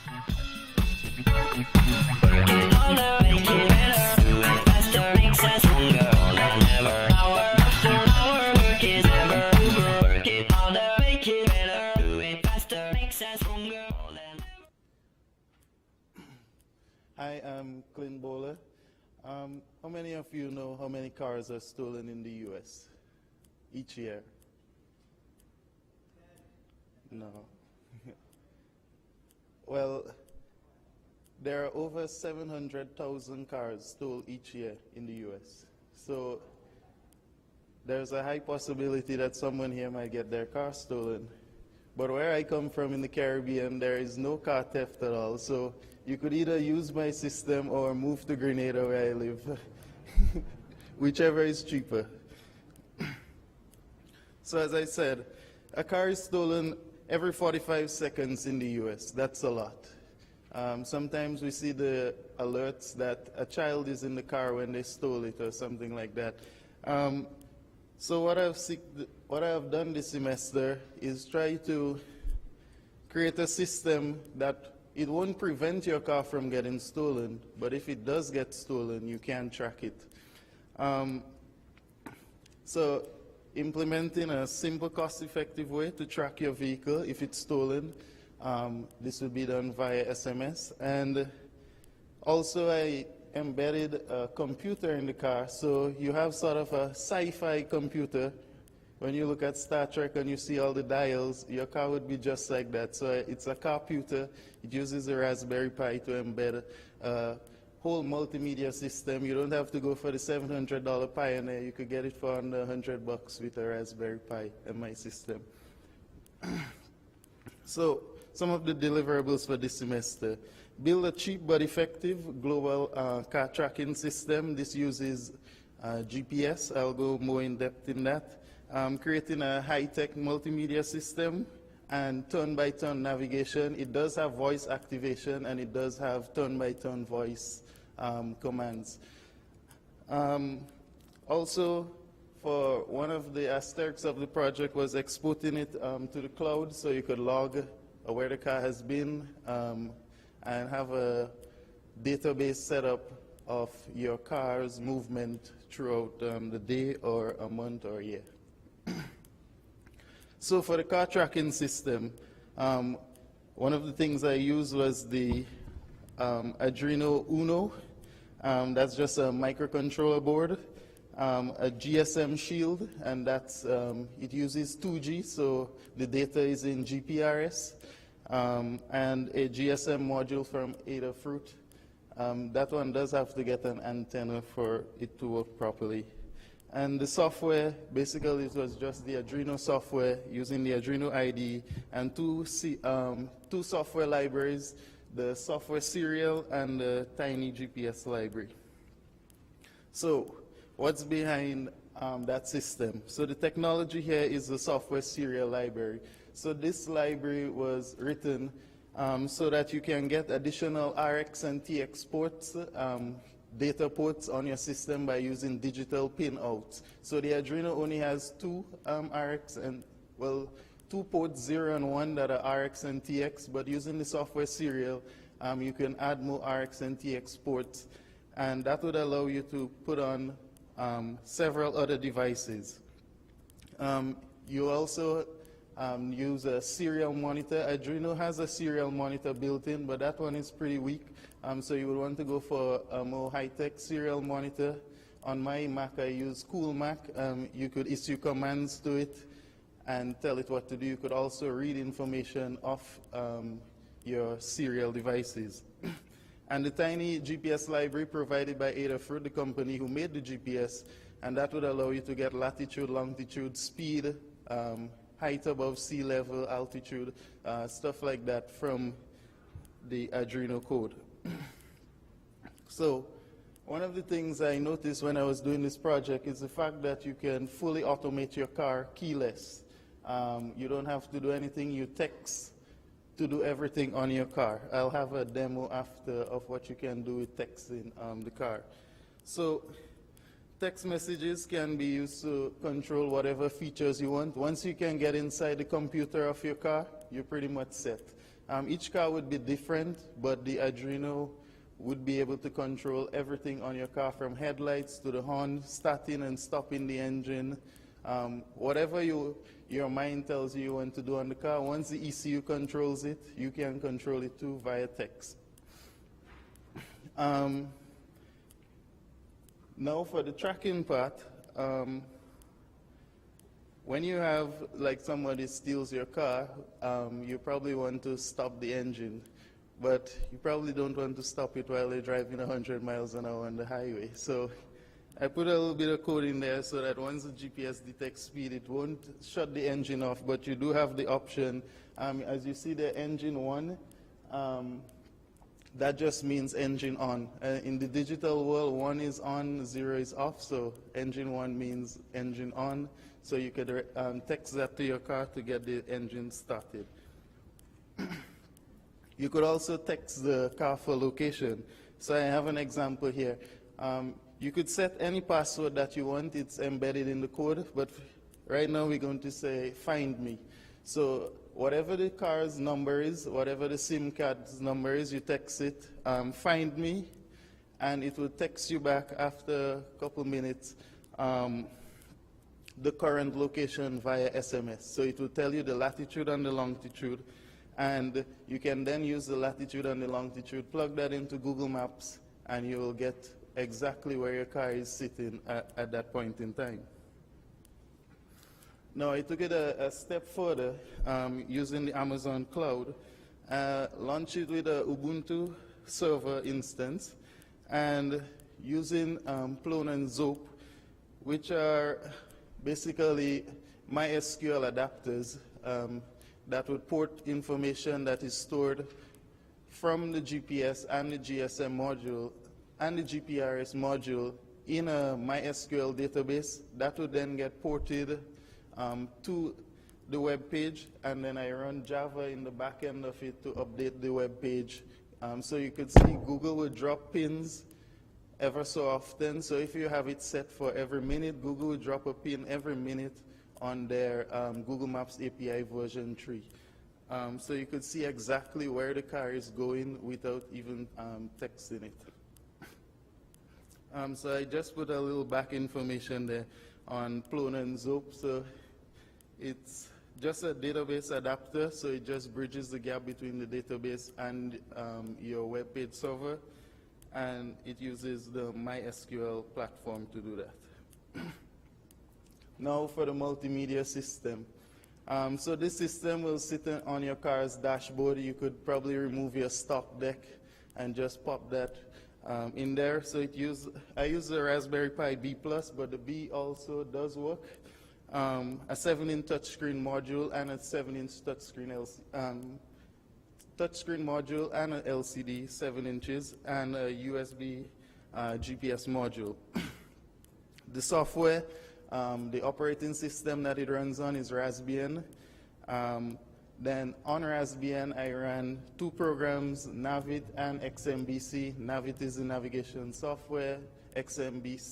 Hi, I'm Clint Bowler. How many of you know how many cars are stolen in the U.S. each year? No. Well, there are over 700,000 cars stolen each year in the U.S. So there's a high possibility that someone here might get their car stolen. But where I come from in the Caribbean, there is no car theft at all. So you could either use my system or move to Grenada where I live, whichever is cheaper. So as I said, a car is stolen every 45 seconds in the US. That's a lot. Sometimes we see the alerts that a child is in the car when they stole it or something like that. So what I have done this semester is try to create a system that it won't prevent your car from getting stolen, but if it does get stolen, you can track it. So implementing a simple, cost-effective way to track your vehicle if it's stolen. This will be done via SMS. And also I embedded a computer in the car, so you have sort of a sci-fi computer. When you look at Star Trek and you see all the dials, your car would be just like that. So it's a computer. It uses a Raspberry Pi to embed a whole multimedia system. You don't have to go for the $700 Pioneer. You could get it for under $100 with a Raspberry Pi and my system. So some of the deliverables for this semester. Build a cheap but effective global car tracking system. This uses GPS. I'll go more in depth in that. Creating a high-tech multimedia system and turn-by-turn navigation. It does have voice activation and it does have turn-by-turn voice commands. Also, for one of the aspects of the project was exporting it to the cloud so you could log where the car has been and have a database set up of your car's movement throughout the day or a month or a year. So for the car tracking system, one of the things I used was the Ardunio Uno. That's just a microcontroller board, a GSM shield, and that's, it uses 2G, so the data is in GPRS, and a GSM module from Adafruit. That one does have to get an antenna for it to work properly. And the software, basically it was just the Ardunio software using the Ardunio IDE and two software libraries, the software serial and the tiny GPS library. So what's behind that system? So the technology here is the software serial library. So this library was written so that you can get additional RX and TX ports, data ports on your system by using digital pin outs. So the Ardunio only has two RX and, well, 2 ports 0 and 1 that are RX and TX, but using the software serial, you can add more RX and TX ports, and that would allow you to put on several other devices. You also use a serial monitor. Ardunio has a serial monitor built in, but that one is pretty weak. So you would want to go for a more high-tech serial monitor. On my Mac, I use Cool Mac. You could issue commands to it and tell it what to do. You could also read information off your serial devices. And the tiny GPS library provided by Adafruit, the company who made the GPS, and that would allow you to get latitude, longitude, speed, height above sea level, altitude, stuff like that from the Ardunio code. So one of the things I noticed when I was doing this project is the fact that you can fully automate your car keyless. You don't have to do anything. You text to do everything on your car. I'll have a demo after of what you can do with texting the car. So text messages can be used to control whatever features you want. Once you can get inside the computer of your car, you're pretty much set. Each car would be different, but the Ardunio would be able to control everything on your car, from headlights to the horn, starting and stopping the engine. Whatever your mind tells you want to do on the car, once the ECU controls it, you can control it too via text. Now for the tracking part, when you have, like, somebody steals your car, you probably want to stop the engine, but you probably don't want to stop it while they're driving 100 miles an hour on the highway. So I put a little bit of code in there so that once the GPS detects speed, it won't shut the engine off, but you do have the option. As you see the engine on, that just means engine on. In the digital world, 1 is on, 0 is off, so engine 1 means engine on. So you could text that to your car to get the engine started. You could also text the car for location. So I have an example here. You could set any password that you want. It's embedded in the code, but right now we're going to say, find me. So whatever the car's number is, whatever the SIM card's number is, you text it, find me, and it will text you back after a couple minutes the current location via SMS. So it will tell you the latitude and the longitude, and you can then use the latitude and the longitude, plug that into Google Maps, and you will get exactly where your car is sitting at that point in time. Now, I took it a step further using the Amazon cloud, launched it with a Ubuntu server instance, and using Plone and Zope, which are basically MySQL adapters that would port information that is stored from the GPS and the GSM module and the GPRS module in a MySQL database. That would then get ported to the web page, and then I run Java in the back end of it to update the web page. So you could see Google would drop pins ever so often. So if you have it set for every minute, Google will drop a pin every minute on their Google Maps API version 3. So you could see exactly where the car is going without even texting it. So I just put a little back information there on Plone and Zope. So it's just a database adapter, so it just bridges the gap between the database and your web page server, and it uses the MySQL platform to do that. Now for the multimedia system. So this system will sit on your car's dashboard. You could probably remove your stock deck and just pop that in there. So I use the Raspberry Pi B+, but the B also does work. A 7-inch touchscreen module and a 7-inch touchscreen module and an LCD 7 inches and a USB GPS module. The software, the operating system that it runs on is Raspbian. Then on Raspbian, I ran 2 programs, Navit and XMBC. Navit is the navigation software. XBMC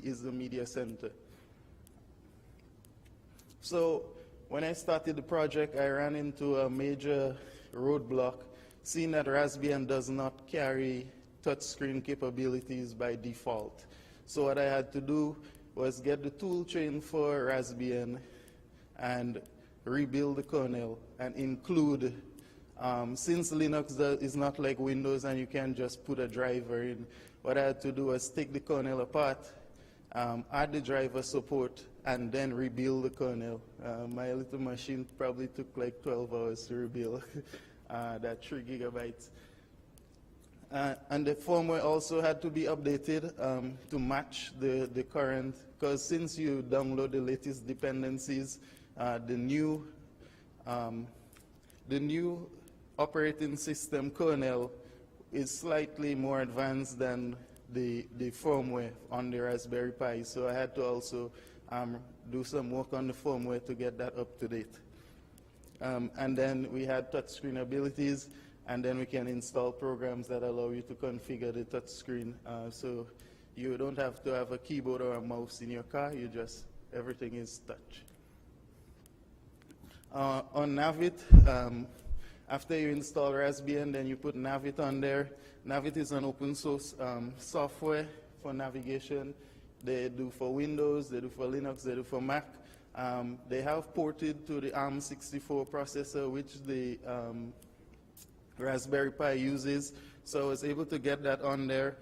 is the media center. So when I started the project, I ran into a major roadblock, seeing that Raspbian does not carry touchscreen capabilities by default. So what I had to do was get the tool chain for Raspbian and rebuild the kernel and include, since Linux is not like Windows and you can't just put a driver in, what I had to do was take the kernel apart, add the driver support, and then rebuild the kernel. My little machine probably took like 12 hours to rebuild that 3 gigabytes. And the firmware also had to be updated to match the current, because since you download the latest dependencies, the new operating system kernel is slightly more advanced than the firmware on the Raspberry Pi. So I had to also do some work on the firmware to get that up to date. And then we had touchscreen abilities, and then we can install programs that allow you to configure the touchscreen. So you don't have to have a keyboard or a mouse in your car, everything is touch. On Navit, After you install Raspbian, then you put Navit on there. Navit is an open source software for navigation. They do for Windows, they do for Linux, they do for Mac. They have ported to the ARM64 processor, which the Raspberry Pi uses. So I was able to get that on there.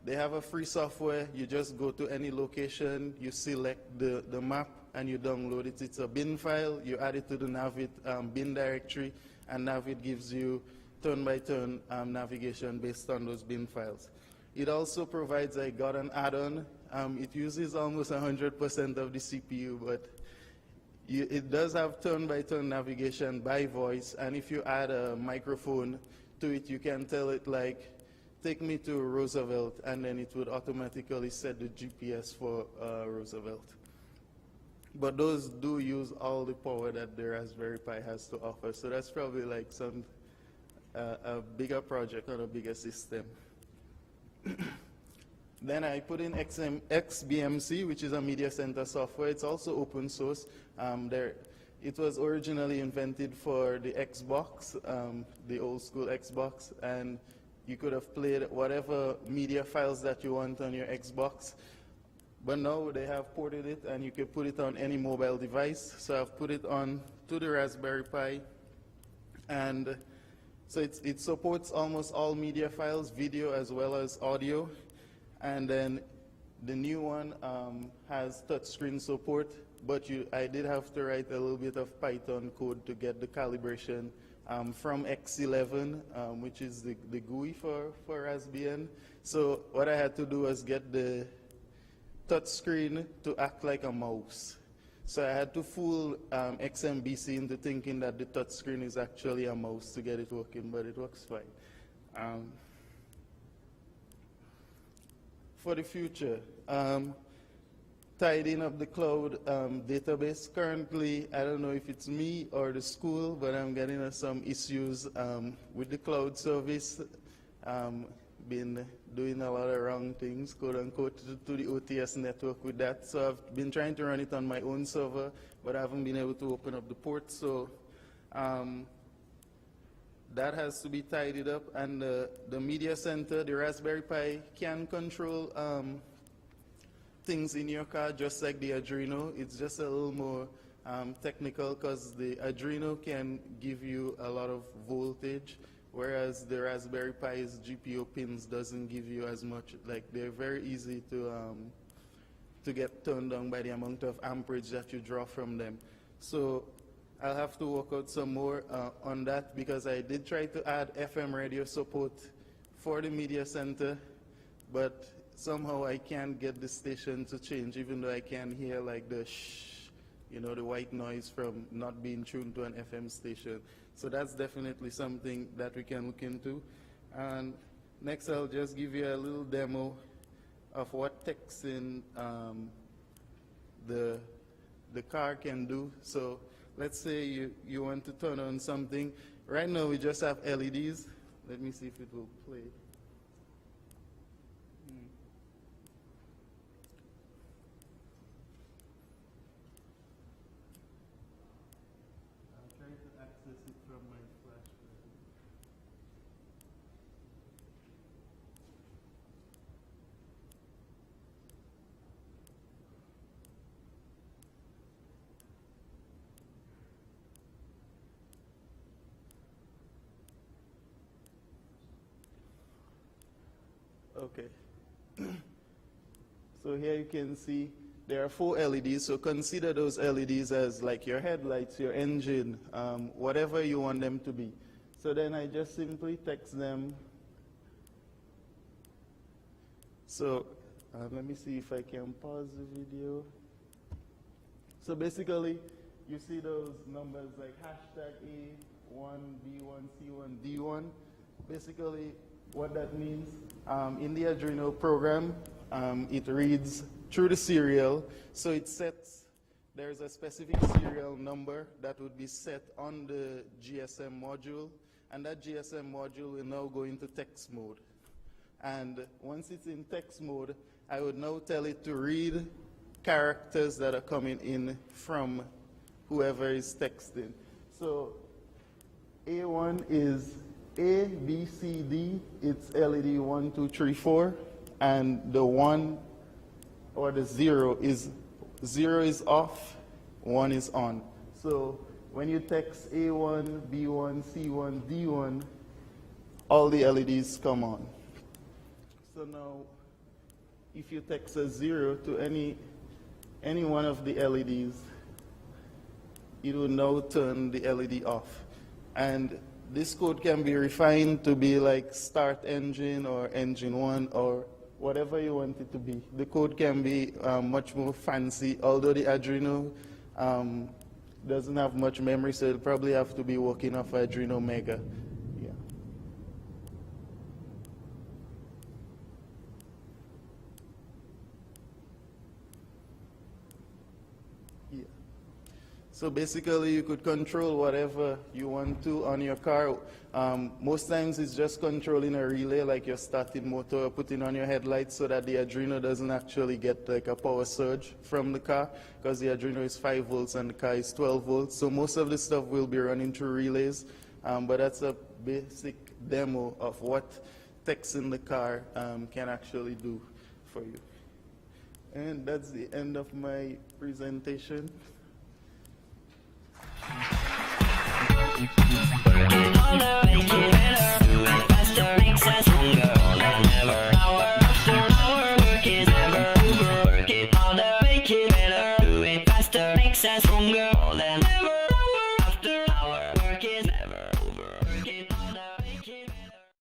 They have a free software. You just go to any location, you select the map, and you download it. It's a bin file. You add it to the Navit bin directory, and Navit gives you turn-by-turn navigation based on those bin files. It also provides, I got an add-on. It uses almost 100% of the CPU, but it does have turn-by-turn navigation by voice, and if you add a microphone to it, you can tell it, like, take me to Roosevelt, and then it would automatically set the GPS for Roosevelt. But those do use all the power that the Raspberry Pi has to offer, so that's probably like a bigger project on a bigger system. Then I put in XBMC, which is a media center software. It's also open source. It was originally invented for the Xbox, the old school Xbox, and you could have played whatever media files that you want on your Xbox. But now they have ported it, and you can put it on any mobile device. So I've put it on to the Raspberry Pi, and so it supports almost all media files, video as well as audio. And then the new one has touchscreen support, but I did have to write a little bit of Python code to get the calibration from X11, which is the GUI for Raspbian. So what I had to do was get the touchscreen to act like a mouse. So I had to fool XMBC into thinking that the touchscreen is actually a mouse to get it working, but it works fine. For the future, tidying up the cloud database. Currently, I don't know if it's me or the school, but I'm getting some issues with the cloud service. Been doing a lot of wrong things, quote unquote, to the OTS network with that. So I've been trying to run it on my own server, but I haven't been able to open up the port. So that has to be tidied up. And the media center, the Raspberry Pi can control things in your car just like the Ardunio. It's just a little more technical because the Ardunio can give you a lot of voltage, whereas the Raspberry Pi's GPIO pins doesn't give you as much. Like, they're very easy to get turned on by the amount of amperage that you draw from them. So I'll have to work out some more on that, because I did try to add FM radio support for the media center, but somehow I can't get the station to change, even though I can hear like the shh, you know, the white noise from not being tuned to an FM station. So that's definitely something that we can look into. And next, I'll just give you a little demo of what texting the car can do. So let's say you want to turn on something. Right now, we just have LEDs. Let me see if it will play. Okay. So here you can see there are 4 LEDs. So consider those LEDs as like your headlights, your engine, whatever you want them to be. So then I just simply text them. So let me see if I can pause the video. So basically, you see those numbers like hashtag A1, B1, C1, D1. Basically, what that means, in the Ardunio program, it reads through the serial. So it sets, there's a specific serial number that would be set on the GSM module, and that GSM module will now go into text mode. And once it's in text mode, I would now tell it to read characters that are coming in from whoever is texting. So A1 is A, B, C, D. It's LED 1, 2, 3, 4. And the 1 or the 0 is off, 1 is on. So when you text A1, B1, C1, D1, all the LEDs come on. So now, if you text a 0 to any one of the LEDs, it will now turn the LED off. And this code can be refined to be like start engine or engine 1 or whatever you want it to be. The code can be much more fancy, although the Ardunio doesn't have much memory, so it'll probably have to be working off Ardunio Mega. Yeah. Yeah. So basically, you could control whatever you want to on your car. Most times, it's just controlling a relay, like your starting motor, or putting on your headlights, so that the Ardunio doesn't actually get like a power surge from the car, because the Ardunio is 5 volts and the car is 12 volts. So most of the stuff will be running through relays, but that's a basic demo of what techs in the car can actually do for you. And that's the end of my presentation. Make it better, faster, makes us stronger.